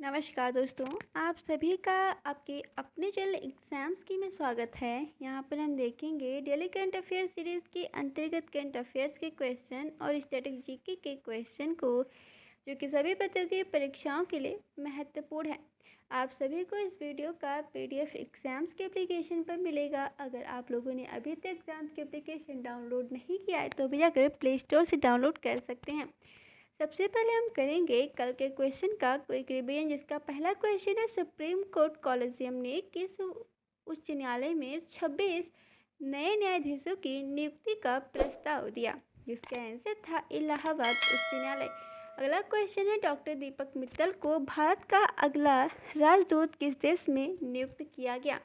नमस्कार दोस्तों, आप सभी का आपके अपने चैनल एग्ज़ाम्स की में स्वागत है। यहाँ पर हम देखेंगे डेली करंट अफेयर सीरीज़ के अंतर्गत करंट अफेयर्स के क्वेश्चन और स्टैटिक जीके के क्वेश्चन को, जो कि सभी प्रतियोगी परीक्षाओं के लिए महत्वपूर्ण है। आप सभी को इस वीडियो का पीडीएफ एग्ज़ाम्स के एप्लीकेशन पर मिलेगा। अगर आप लोगों ने अभी तक एग्ज़ाम्स के एप्लीकेशन डाउनलोड नहीं किया है तो भी जाकर प्ले स्टोर से डाउनलोड कर सकते हैं। सबसे पहले हम करेंगे कल के क्वेश्चन का क्विक रिवीजन, जिसका पहला क्वेश्चन है सुप्रीम कोर्ट कॉलेजियम ने किस उच्च न्यायालय में 26 नए न्यायाधीशों की नियुक्ति का प्रस्ताव दिया, जिसका आंसर था इलाहाबाद उच्च न्यायालय। अगला क्वेश्चन है डॉक्टर दीपक मित्तल को भारत का अगला राजदूत किस देश में नियुक्त किया गया,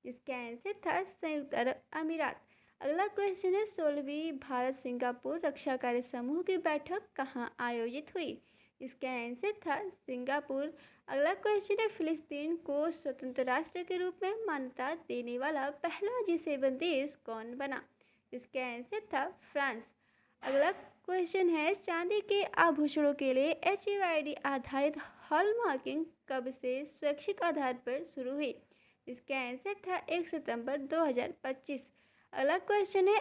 जिसका आंसर था संयुक्त अरब अमीरात। अगला क्वेश्चन है 16वीं भारत सिंगापुर रक्षा कार्य समूह की बैठक कहाँ आयोजित हुई, इसका आंसर था सिंगापुर। अगला क्वेश्चन है फिलिस्तीन को स्वतंत्र राष्ट्र के रूप में मान्यता देने वाला पहला G7 देश कौन बना, इसका आंसर था फ्रांस। अगला क्वेश्चन है चांदी के आभूषणों के लिए HUID आधारित हॉलमार्किंग कब से स्वैच्छिक आधार पर शुरू हुई, इसका आंसर था 1 सितंबर 2025। अगला क्वेश्चन है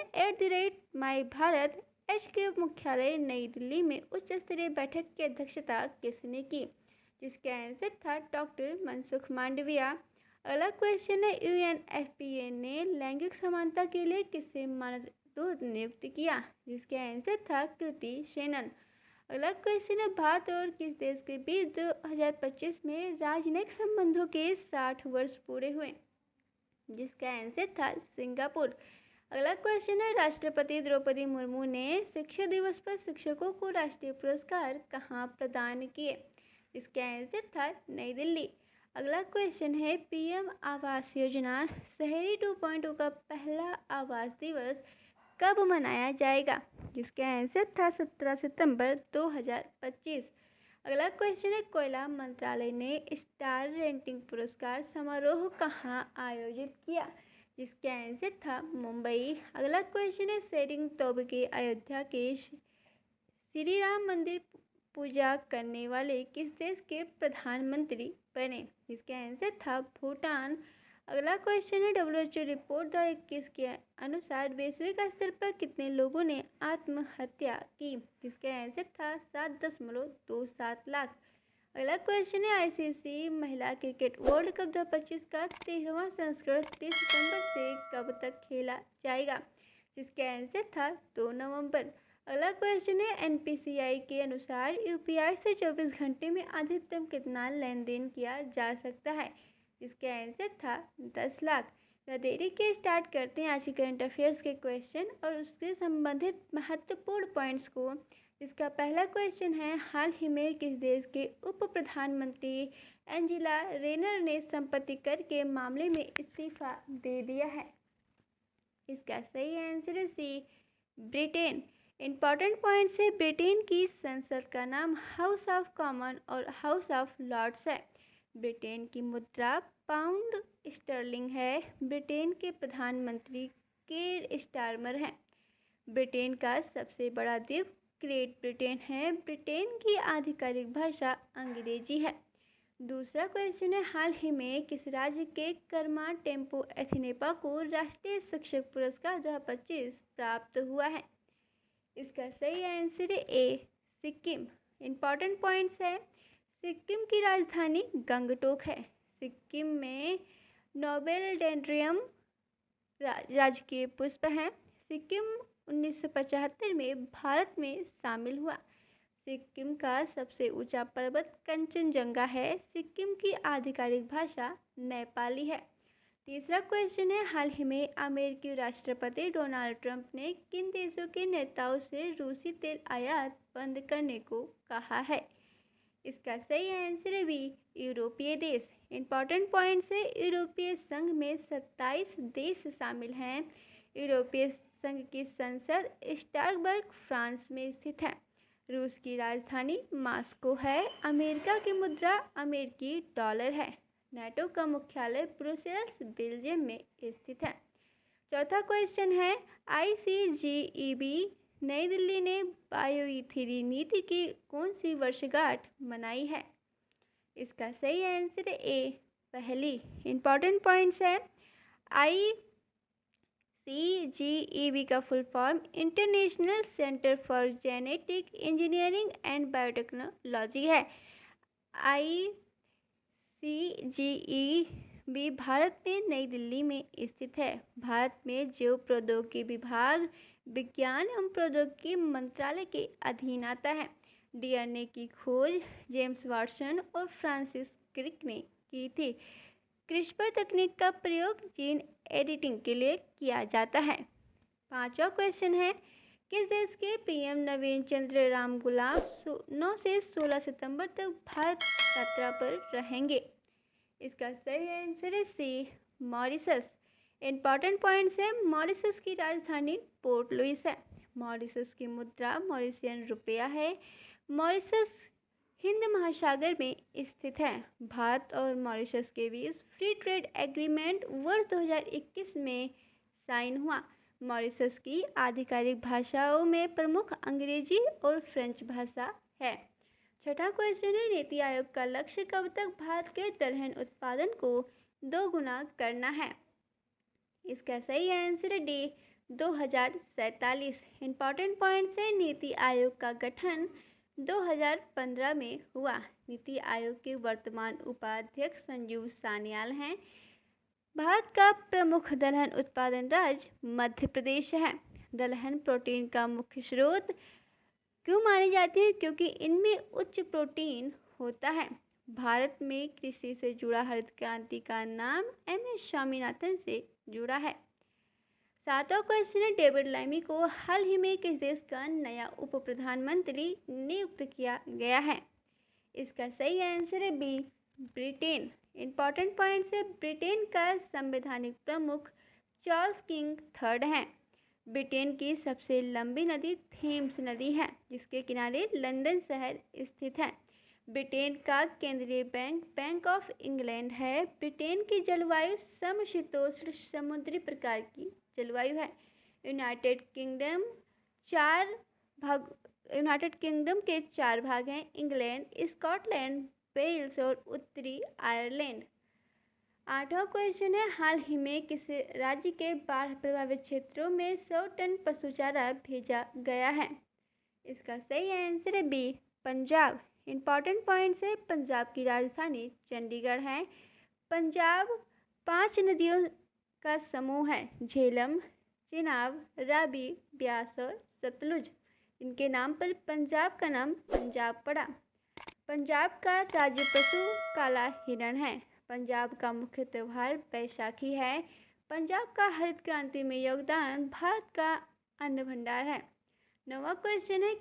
@माई भारत एच के मुख्यालय नई दिल्ली में उच्च स्तरीय बैठक की अध्यक्षता किसने की, जिसका आंसर था डॉक्टर मनसुख मांडविया। अगला क्वेश्चन है UNFPA ने लैंगिक समानता के लिए किसे मानदूत नियुक्त किया, जिसका आंसर था कृति सेनन। अगला क्वेश्चन है भारत और किस देश के बीच 2025 में राजनयिक संबंधों के 60 वर्ष पूरे हुए, जिसका आंसर था सिंगापुर। अगला क्वेश्चन है राष्ट्रपति द्रौपदी मुर्मू ने शिक्षक दिवस पर शिक्षकों को राष्ट्रीय पुरस्कार कहाँ प्रदान किए, इसका आंसर था नई दिल्ली। अगला क्वेश्चन है PM आवास योजना शहरी 2.0 का पहला आवास दिवस कब मनाया जाएगा, जिसका आंसर था 17 सितंबर 2025। अगला क्वेश्चन है कोयला मंत्रालय ने स्टार रेटिंग पुरस्कार समारोह कहाँ आयोजित किया, जिसका आंसर था मुंबई। अगला क्वेश्चन है शेरिंग तोब्गे अयोध्या के श्री राम मंदिर पूजा करने वाले किस देश के प्रधानमंत्री बने, जिसका आंसर था भूटान। अगला क्वेश्चन है WHO रिपोर्ट 2021 के अनुसार वैश्विक स्तर पर कितने लोगों ने आत्महत्या की, जिसका आंसर था 7.27 लाख। अगला क्वेश्चन है ICC महिला क्रिकेट वर्ल्ड कप 2025 का 13वां संस्करण 30 सितंबर से कब तक खेला जाएगा, जिसका आंसर था 2 नवंबर। अगला क्वेश्चन है NPCI के अनुसार UPI से 24 घंटे में अधिकतम कितना लेन देन किया जा सकता है, जिसका आंसर था 10 लाख। देरी के स्टार्ट करते हैं आज की करंट अफेयर्स के क्वेश्चन और उससे संबंधित महत्वपूर्ण पॉइंट्स को। इसका पहला क्वेश्चन है हाल ही में किस देश के उप प्रधानमंत्री एंजेला रेनर ने संपत्ति कर के मामले में इस्तीफा दे दिया है, इसका सही आंसर है सी, ब्रिटेन। इंपॉर्टेंट पॉइंट्स है ब्रिटेन की संसद का नाम हाउस ऑफ कॉमन और हाउस ऑफ लॉर्ड्स है। ब्रिटेन की मुद्रा पाउंड स्टर्लिंग है। ब्रिटेन के प्रधानमंत्री केर स्टारमर हैं। ब्रिटेन का सबसे बड़ा द्वीप ग्रेट ब्रिटेन है। ब्रिटेन की आधिकारिक भाषा अंग्रेजी है। दूसरा क्वेश्चन है हाल ही में किस राज्य के कर्मा टेम्पो एथिनेपा को राष्ट्रीय शिक्षक पुरस्कार 2025 प्राप्त हुआ है, इसका सही आंसर है ए, सिक्किम। इंपॉर्टेंट पॉइंट्स है सिक्किम की राजधानी गंगटोक है। सिक्किम में नोबेलडेंड्रियम राजकीय पुष्प है। सिक्किम 1975 में भारत में शामिल हुआ। सिक्किम का सबसे ऊंचा पर्वत कंचनजंगा है। सिक्किम की आधिकारिक भाषा नेपाली है। तीसरा क्वेश्चन है हाल ही में अमेरिकी राष्ट्रपति डोनाल्ड ट्रंप ने किन देशों के नेताओं से रूसी तेल आयात बंद करने को कहा है, इसका सही आंसर है बी, यूरोपीय देश। इंपॉर्टेंट पॉइंट्स है यूरोपीय संघ में 27 देश शामिल हैं। यूरोपीय संघ की संसद स्ट्रासबर्ग फ्रांस में स्थित है। रूस की राजधानी मॉस्को है। अमेरिका की मुद्रा अमेरिकी डॉलर है। नाटो का मुख्यालय ब्रुसेल्स बेल्जियम में स्थित है। चौथा क्वेश्चन है ICGEB नई दिल्ली ने बायो E3 नीति की कौन सी वर्षगांठ मनाई है, इसका सही आंसर है ए पहली। इंपॉर्टेंट पॉइंट्स है ICGEB का full form international centre for genetic engineering and biotechnology है। ICGEB भारत में नई दिल्ली में स्थित है। भारत में जैव प्रौद्योगिकी विभाग विज्ञान एवं प्रौद्योगिकी मंत्रालय के अधीन आता है। डीएनए की खोज जेम्स वाटसन और फ्रांसिस क्रिक ने की थी। क्रिस्पर तकनीक का प्रयोग जीन एडिटिंग के लिए किया जाता है। पांचवा क्वेश्चन है, किस देश के पीएम नवीन चंद्र राम गुलाब 9 से 16 सितंबर तक भारत यात्रा पर रहेंगे? इसका सही आंसर है सी मॉरिशस। इंपॉर्टेंट पॉइंट्स है मॉरिशस की राजधानी पोर्ट लुइस है। मॉरिशस की मुद्रा मॉरिशियन रुपया है। मॉरिशस हिंद महासागर में स्थित है। भारत और मॉरिशस के बीच फ्री ट्रेड एग्रीमेंट वर्ष 2021 में साइन हुआ। मॉरिशस की आधिकारिक भाषाओं में प्रमुख अंग्रेजी और फ्रेंच भाषा है। छठा क्वेश्चन है, नीति आयोग का लक्ष्य कब तक भारत के दलहन उत्पादन को 2 गुना करना है? इसका सही आंसर है डी 2047। इंपॉर्टेंट पॉइंट्स है नीति आयोग का गठन 2015 में हुआ। नीति आयोग के वर्तमान उपाध्यक्ष संजीव सान्याल हैं। भारत का प्रमुख दलहन उत्पादन राज्य मध्य प्रदेश है। दलहन प्रोटीन का मुख्य स्रोत क्यों मानी जाती है? क्योंकि इनमें उच्च प्रोटीन होता है। भारत में कृषि से जुड़ा हरित क्रांति का नाम एम.एस. स्वामीनाथन से जुड़ा है। सातवां क्वेश्चन है, डेविड लामी को हाल ही में किस देश का नया उप प्रधानमंत्री नियुक्त किया गया है? इसका सही आंसर है बी ब्रिटेन। इंपॉर्टेंट पॉइंट्स है ब्रिटेन का संवैधानिक प्रमुख चार्ल्स किंग थर्ड हैं। ब्रिटेन की सबसे लंबी नदी थेम्स नदी है, जिसके किनारे लंदन शहर स्थित है। ब्रिटेन का केंद्रीय बैंक बैंक ऑफ इंग्लैंड है। ब्रिटेन की जलवायु समशीतोष्ण समुद्री प्रकार की जलवायु है। यूनाइटेड किंगडम के 4 भाग हैं, इंग्लैंड, स्कॉटलैंड, वेल्स और उत्तरी आयरलैंड। आठवां क्वेश्चन है, हाल ही में किस राज्य के बाढ़ प्रभावित क्षेत्रों में 100 टन पशु चारा भेजा गया है? इसका सही आंसर है बी पंजाब। इंपॉर्टेंट पॉइंट्स है पंजाब की राजधानी चंडीगढ़ है। पंजाब 5 नदियों का समूह है, झेलम, चिनाब, रावी, ब्यास और सतलुज। इनके नाम पर पंजाब का नाम पंजाब पड़ा। पंजाब का राज्य पशु काला हिरण है। पंजाब का मुख्य त्यौहार बैसाखी है। पंजाब का हरित क्रांति में योगदान भारत का अन्न भंडार है। 9वां क्वेश्चन है,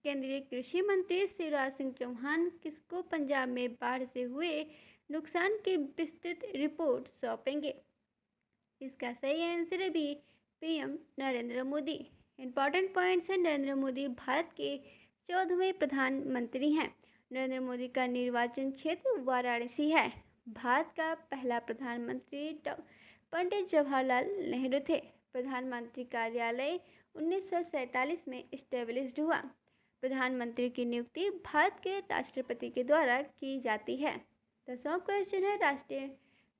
केंद्रीय कृषि मंत्री शिवराज सिंह चौहान किसको पंजाब में बाढ़ से हुए नुकसान की विस्तृत रिपोर्ट सौंपेंगे? इसका सही आंसर है B PM Narendra Modi. Important points हैं, नरेंद्र मोदी भारत के 14वें प्रधानमंत्री हैं। नरेंद्र मोदी का निर्वाचन क्षेत्र वाराणसी है। भारत का पहला प्रधानमंत्री पंडित जवाहरलाल नेहरू थे। प्रधानमंत्री कार्यालय 1947 में इस्टेब्लिश्ड हुआ। प्रधानमंत्री की नियुक्ति भारत के राष्ट्रपति के द्वारा की जाती है। 10वां क्वेश्चन है, राष्ट्रीय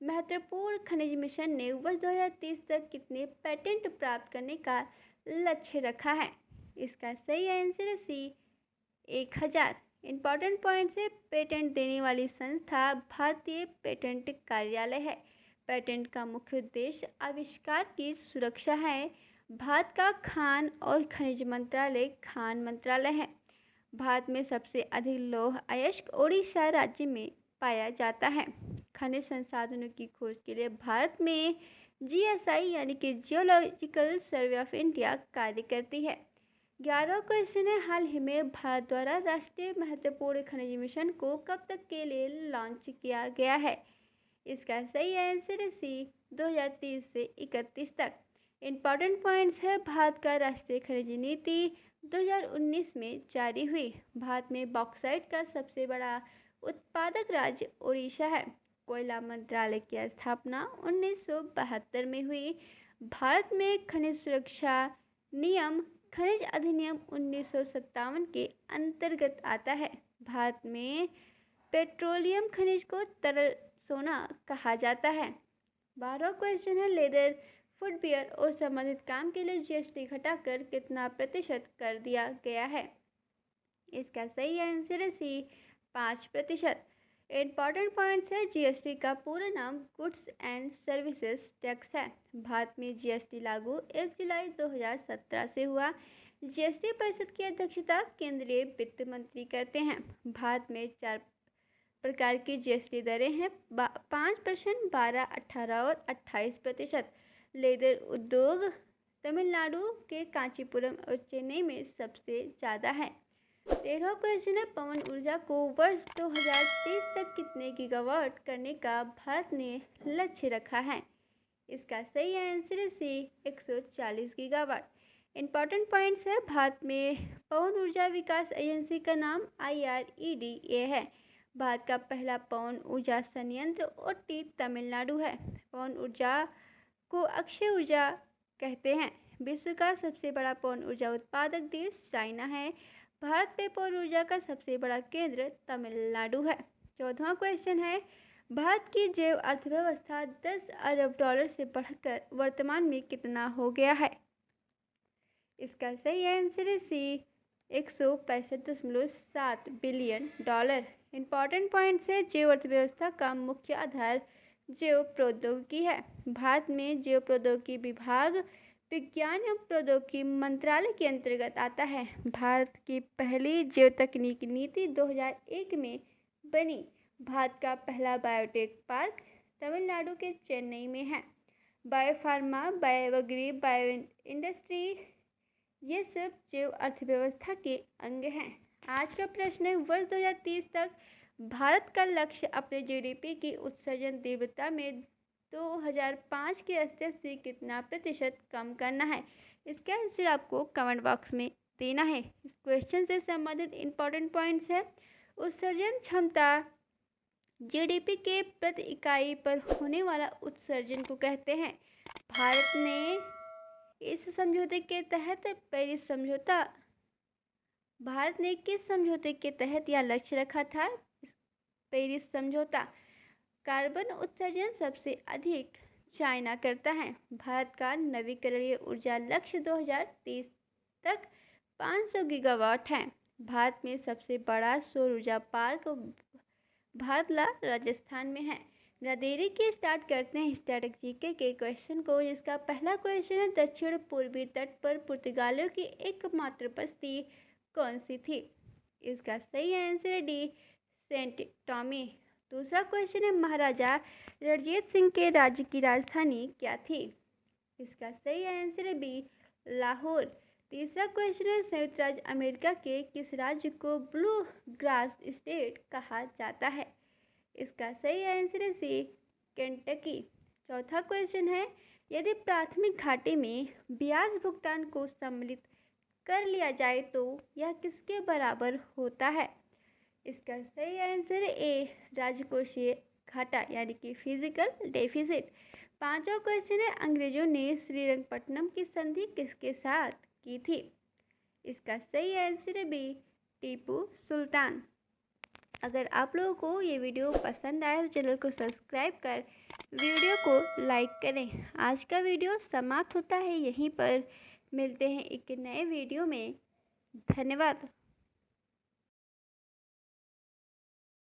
महत्वपूर्ण खनिज मिशन ने वर्ष 2030 तक कितने पेटेंट प्राप्त करने का लक्ष्य रखा है? इसका सही आंसर है सी 1000। इंपॉर्टेंट पॉइंट्स है, पेटेंट देने वाली संस्था भारतीय पेटेंट कार्यालय है। पेटेंट का मुख्य उद्देश्य आविष्कार की सुरक्षा है। भारत का खान और खनिज मंत्रालय खान मंत्रालय है। भारत में सबसे अधिक लौह अयस्क ओडिशा राज्य में पाया जाता है। खनिज संसाधनों की खोज के लिए भारत में जीएसआई यानी कि जियोलॉजिकल सर्वे ऑफ इंडिया कार्य करती है। 11वां क्वेश्चन है, हाल ही में भारत द्वारा राष्ट्रीय महत्वपूर्ण खनिज मिशन को कब तक के लिए लॉन्च किया गया है? इसका सही आंसर है सी 2030 से 31 तक। इंपॉर्टेंट पॉइंट्स है, भारत का राष्ट्रीय खनिज नीति 2019 में जारी हुई। भारत में बॉक्साइट का सबसे बड़ा उत्पादक राज्य ओडिशा है। कोयला मंत्रालय की स्थापना 1972 में हुई। भारत में खनिज सुरक्षा नियम खनिज अधिनियम 1957 के अंतर्गत आता है। भारत में पेट्रोलियम खनिज को तरल सोना कहा जाता है? 12वां क्वेश्चन है लेदर, फुटवियर और संबंधित काम के लिए जीएसटी घटाकर कितना प्रतिशत कर दिया गया है? इसका सही आंसर है सी, 5%। इम्पॉर्टेंट पॉइंट्स है, जीएसटी का पूरा नाम गुड्स एंड सर्विसेज टैक्स है। भारत में जीएसटी लागू 1 जुलाई 2017 से हुआ। जीएसटी परिषद की अध्यक्षता केंद्रीय वित्त मंत्री करते हैं। भारत में 4 प्रकार की जीएसटी दरें हैं, 5%, 12%, 18% और 28%। लेदर उद्योग तमिलनाडु के कांचीपुरम और चेन्नई में सबसे ज़्यादा है। 13वां क्वेश्चन है, पवन ऊर्जा को वर्ष 2030 तक कितने गीगावाट करने का भारत ने लक्ष्य रखा है? इसका सही आंसर है सी, 140 गीगावाट। इम्पॉर्टेंट पॉइंट्स है, भारत में पवन ऊर्जा विकास एजेंसी का नाम IREDA है। भारत का पहला पवन ऊर्जा संयंत्र ओटी तमिलनाडु है। पवन ऊर्जा को अक्षय ऊर्जा कहते हैं। विश्व का सबसे बड़ा पवन ऊर्जा उत्पादक देश चाइना है। भारत में पवन ऊर्जा का सबसे बड़ा केंद्र तमिलनाडु है। 14वां क्वेश्चन है, भारत की जैव अर्थव्यवस्था 10 अरब डॉलर से बढ़कर वर्तमान में कितना हो गया है? इसका सही आंसर है सी, 165.7 बिलियन डॉलर। इम्पॉर्टेंट पॉइंट्स है, जैव अर्थव्यवस्था का मुख्य आधार जैव प्रौद्योगिकी है। भारत में जैव प्रौद्योगिकी विभाग विज्ञान एवं प्रौद्योगिकी मंत्रालय के अंतर्गत आता है। भारत की पहली जैव तकनीकी नीति 2001 में बनी। भारत का पहला बायोटेक पार्क तमिलनाडु के चेन्नई में है। बायोफार्मा, बायोएग्री, बायो इंडस्ट्री, ये सब जैव अर्थव्यवस्था के अंग हैं। आज का प्रश्न है, वर्ष 2030 तक भारत का लक्ष्य अपने जीडीपी की उत्सर्जन तीव्रता में 2005 के स्तर से कितना प्रतिशत कम करना है? इसका आंसर आपको कमेंट बॉक्स में देना है। इस क्वेश्चन से संबंधित इम्पॉर्टेंट पॉइंट्स है, उत्सर्जन क्षमता जीडीपी के प्रति इकाई पर होने वाला उत्सर्जन को कहते हैं। भारत ने इस समझौते के तहत भारत ने किस समझौते के तहत यह लक्ष्य रखा था? पेरिस समझौता। कार्बन उत्सर्जन सबसे अधिक चाइना करता है। भारत का नवीकरणीय ऊर्जा लक्ष्य 2030 तक 500 गीगावाट है। भारत में सबसे बड़ा सौर ऊर्जा पार्क भादला राजस्थान में है। देरी के स्टार्ट करते हैं स्टैटिक जीके के क्वेश्चन को, जिसका पहला क्वेश्चन है, दक्षिण पूर्वी तट पर पुर्तगालियों की एकमात्र बस्ती कौन सी थी? इसका सही आंसर है डी, सेंट टॉमी। दूसरा क्वेश्चन है, महाराजा रणजीत सिंह के राज्य की राजधानी क्या थी? इसका सही आंसर है बी, लाहौर। तीसरा क्वेश्चन है, संयुक्त राज्य अमेरिका के किस राज्य को ब्लू ग्रास स्टेट कहा जाता है? इसका सही आंसर है सी, केंटकी। चौथा क्वेश्चन है, यदि प्राथमिक घाटे में ब्याज भुगतान को सम्मिलित कर लिया जाए तो यह किसके बराबर होता है? इसका सही आंसर है ए, राजकोषीय घाटा यानी कि फिजिकल डेफिसिट। पांचवा क्वेश्चन है, अंग्रेजों ने श्रीरंगपट्टनम की संधि किसके साथ की थी? इसका सही आंसर है बी, टीपू सुल्तान। अगर आप लोगों को ये वीडियो पसंद आया तो चैनल को सब्सक्राइब कर वीडियो को लाइक करें। आज का वीडियो समाप्त होता है यहीं पर। मिलते हैं एक नए वीडियो में। धन्यवाद।